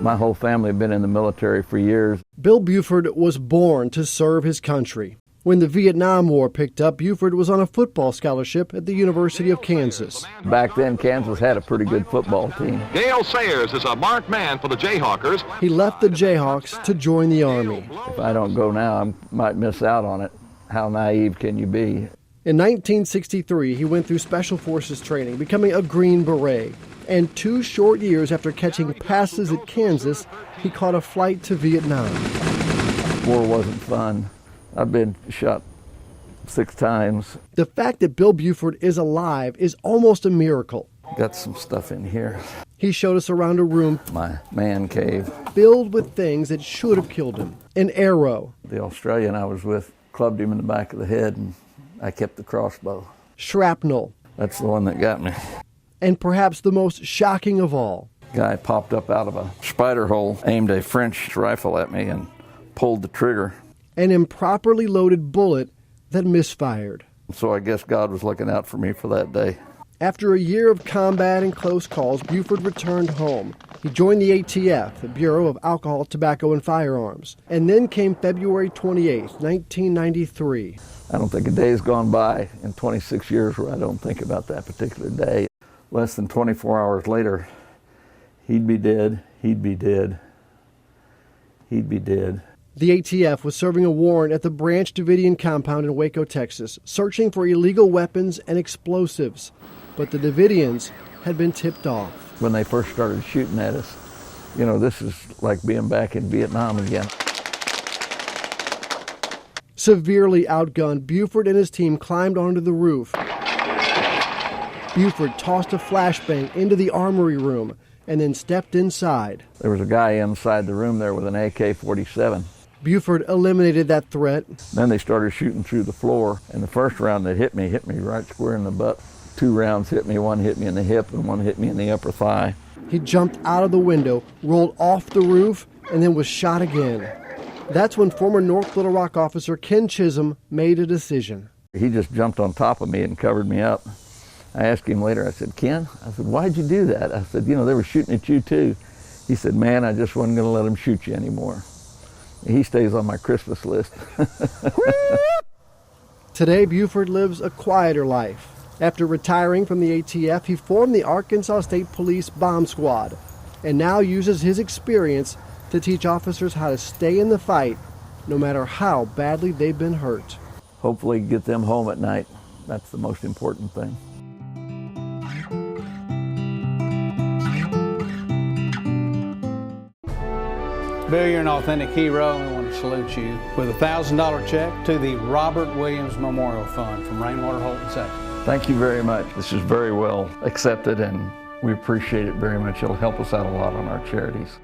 My whole family had been in the military for years. Bill Bufford was born to serve his country. When the Vietnam War picked up, Bufford was on a football scholarship at the University of Kansas. Back then, Kansas had a pretty good football team. Gale Sayers is a marked man for the Jayhawkers. He left the Jayhawks to join the Army. If I don't go now, I might miss out on it. How naive can you be? In 1963, he went through Special Forces training, becoming a Green Beret. And 2 short years after catching passes at Kansas, he caught a flight to Vietnam. War wasn't fun. I've been shot 6 times. The fact that Bill Bufford is alive is almost a miracle. Got some stuff in here. He showed us around a room My man cave. filled with things that should have killed him. An arrow. The Australian I was with clubbed him in the back of the head, and I kept the crossbow. Shrapnel. That's the one that got me. And perhaps the most shocking of all. Guy popped up out of a spider hole, aimed a French rifle at me, and pulled the trigger. An improperly loaded bullet that misfired. So I guess God was looking out for me for that day. After a year of combat and close calls, Bufford returned home. He joined the ATF, the Bureau of Alcohol, Tobacco, and Firearms. And then came February 28, 1993. I don't think a day's gone by in 26 years where I don't think about that particular day. Less than 24 hours later, he'd be dead, he'd be dead, he'd be dead. The ATF was serving a warrant at the Branch Davidian compound in Waco, Texas, searching for illegal weapons and explosives. But the Davidians had been tipped off. When they first started shooting at us, you know, this is like being back in Vietnam again. Severely outgunned, Bufford and his team climbed onto the roof. Bufford tossed a flashbang into the armory room and then stepped inside. There was a guy inside the room there with an AK-47. Bufford eliminated that threat. Then they started shooting through the floor, and the first round that hit me right square in the butt. 2 rounds hit me, one hit me in the hip and one hit me in the upper thigh. He jumped out of the window, rolled off the roof, and then was shot again. That's when former North Little Rock officer Ken Chisholm made a decision. He just jumped on top of me and covered me up. I asked him later, I said, Ken, I said, why'd you do that? I said, you know, they were shooting at you too. He said, man, I just wasn't going to let them shoot you anymore. He stays on my Christmas list. Today, Bufford lives a quieter life. After retiring from the ATF, he formed the Arkansas State Police Bomb Squad and now uses his experience to teach officers how to stay in the fight no matter how badly they've been hurt. Hopefully get them home at night. That's the most important thing. Bill, you're an authentic hero, and we want to salute you with a $1,000 check to the Robert Williams Memorial Fund from Rainwater, Holt, and Sexton. Thank you very much. This is very well accepted, and we appreciate it very much. It'll help us out a lot on our charities.